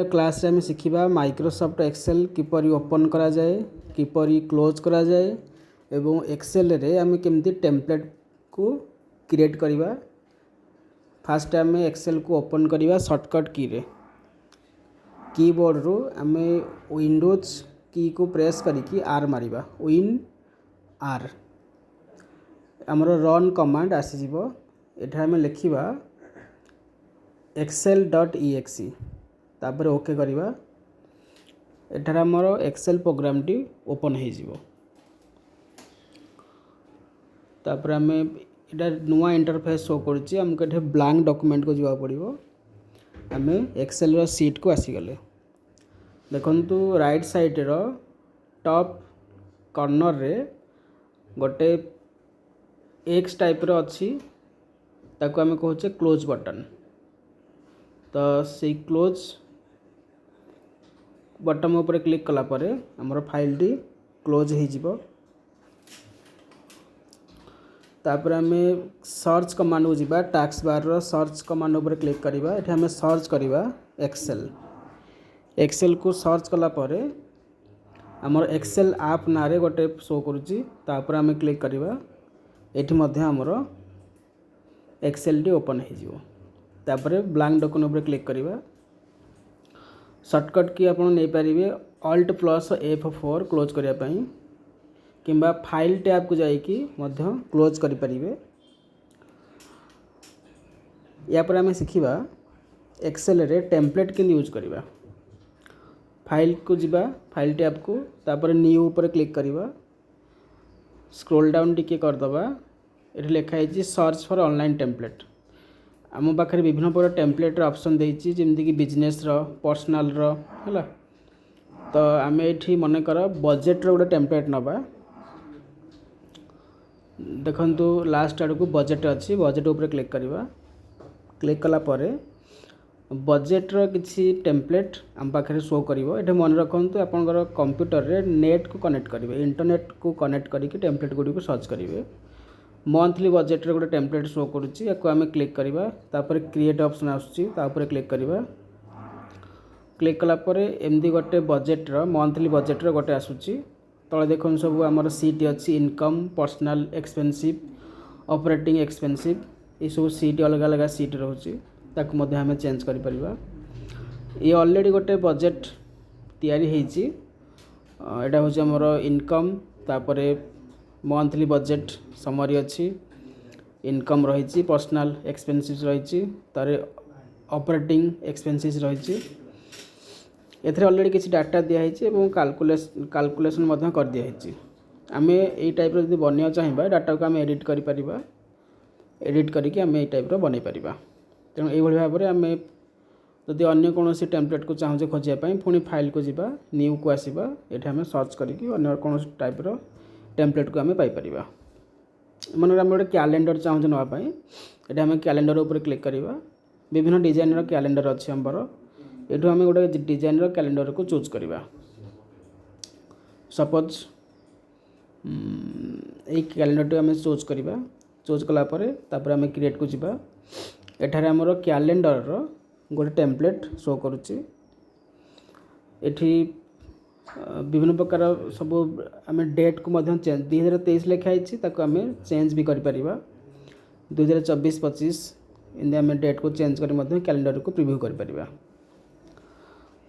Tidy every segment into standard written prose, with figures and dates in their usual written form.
Class रे आम शिखा Microsoft Excel किपरि open करा जाए किपरि क्लोज करा जाए एवं एक्सेल रे आम केमती टेम्पलेट को क्रिएट करवा। फास्ट आम एक्सेल को ओपन करवा शॉर्टकट की रे कीबोर्ड रू आम विंडोज की को प्रेस करिकी आर मारिबा विन आर आमर रन कमांड आसीजिवो। एठा आम लिखिबा excel.exe तापर ओके करवा। एठार आमर एक्सेल प्रोग्राम टी ओपन हो जिवो। तापर आम एटा नुआ इंटरफेस शो करुच्ची आमको एठे ब्लैंक डॉक्यूमेंट को जावा पड़िबो। आम एक्सेल रो सीट को आसीगले देखंतु राइट साइड रो टॉप कॉर्नर रे गोटे एक्स टाइप रो अच्छी ताको आम कहूचे क्लोज बटन। तो से क्लोज बटन ऊपर क्लिक कला परे हमर फाइल टी क्लोज हो जिवो। तापर आम सर्च कमांड को जिबा टास्क बार रो सर्च कमांड ऊपर क्लिक करवा। एठी आम सर्च करवा एक्सेल। एक्सेल को सर्च कला परे हमर एक्सेल ऐप ना रे गोटे शो करूची तापर आम क्लिक करवा। एठी मध्य हमर एक्सेल टी ओपन हो जिवो। तापर ब्लैंक डॉक्यूमेंट ऊपर क्लिक करवा। शॉर्टकट की आप नहीं पारे ऑल्ट प्लस F4 क्लोज करने किंबा फाइल टैब को जाइकी मध्य क्लोज करें। या पर आम शिखा एक्सेल रे टेम्पलेट के यूज करवा। फाइल को जिबा फाइल टैब को तापर न्यू ऊपर क्लिक करवा। स्क्रोल डाउन टिके करदबा। ये लिखाई सर्च फॉर ऑनलाइन टेम्पलेट। आम पाखे विभिन्न प्रकार टेम्पलेट ऑप्शन देती जमीक कि बिजनेस पर्सनल है। तो आम ये मन कर बजेट गोटे टेम्पलेट नवा। देखंतु लास्ट आड़ को बजेट अच्छी बजेट ऊपर क्लिक करवा। क्लिक कला परे बजेट किसी टेम्पलेट आम पाखे शो करिवो। एठे मन रखंतु आपनकर कंप्यूटर रे नेट को कनेक्ट करेंगे इंटरनेट को कनेक्ट करके टेम्पलेट गुडी को सर्च करेंगे। मंथली बजेट रे गोटे टेम्पलेट शो करुच्ची या आम क्लिक करवा। तापर क्रिएट ऑप्शन आसुची तापर क्लिक करवा। क्लिक कला परे एमदी गोटे बजेट मंथली बजेट गोटे आसुची तले देखो सब आमर सीट अच्छी income personal expensive operating expensive ये सब सीट अलग अलग सीट रोचे ताकू मध्य आम चेंज कर परिबा। ये ऑलरेडी गोटे बजेट तैयारी होईची। एटा होची आमर इनकम तापर मंथली बजेट समरी अच्छी इनकम रही पर्सनल एक्सपेंसिव रही तार ऑपरेटिंग एक्सपेंसिव रही। एथरे ऑलरेडी किसी डाटा दिखाई कैलकुलेशन कर दिखाई। आम यही टाइप रो जब बनवा चाहिए डाटा को आम एडिट कर परिबा। एडिट करके आम यही टाइप रो बनै परिबा। तेणु ये भाव में आम जदि अन्य कौन टेम्पलेट को चाहूँचे खोजापी पुणी फाइल को जीवा न्यू को आसवा। ये आम सर्च करके अन्य कौन टाइप रो टेम्पलेट को आम पाइपर। मन आम गोटे कैलेंडर चाहूँ नापी ये आम कैलेंडर ऊपर क्लिक करवा। विभिन्न डिजाइन कैलेंडर अच्छी आमर ये आम गोटे डिजाइन कैलेंडर को चूज करवा। सपोज ये कैलेंडर टी आम चूज करवा। चूज कलापर तापर आम क्रिएट को जीवा। एठार आमर कैलेंडर गोटे टेम्पलेट शो करुच्ची। एठी विभिन्न प्रकार सब आम डेट को चेंज 2023 लिखाई आम चेंज भी कर 2024-25 इनमें आम डेट को चेंज कर कैलेंडर को प्रिव्यू कर परिबा।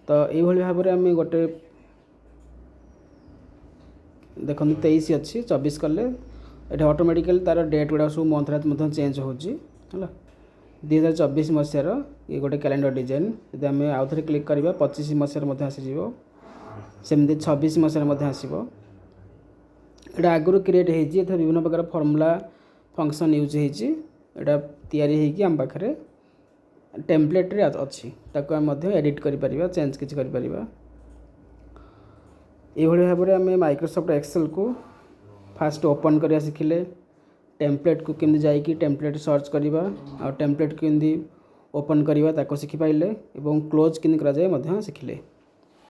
तो ये भाव में आम गोटे देखो 23 अच्छी 24 कले ये ऑटोमेटिकली तार डेट गुड़ा सब मंथ चेंज होची है। 2024 मसीहार ये गोटे कैलेंडर डिजाइन यदि आम आउ थे क्लिक करवा 25 मसीहार आसीज सेमती 26 मसीहार आसो। यहाँ आगुरी क्रिएट होती विभिन्न प्रकार फर्मूला फंक्शन यूज होती आम पाखे टेम्पलेट रे अच्छी ताको आम एडिट कर चेंज किसी कर। ये भाव में आम माइक्रोसॉफ्ट एक्सेल को फास्ट ओपन करवा शिखिले। टेम्पलेट को केमती जाइए टेम्पलेट सर्च करवा और टेम्पलेट केमती ओपन करवा ताको शिखि पाइले एवं क्लोज केमती करा जाए शिखिले।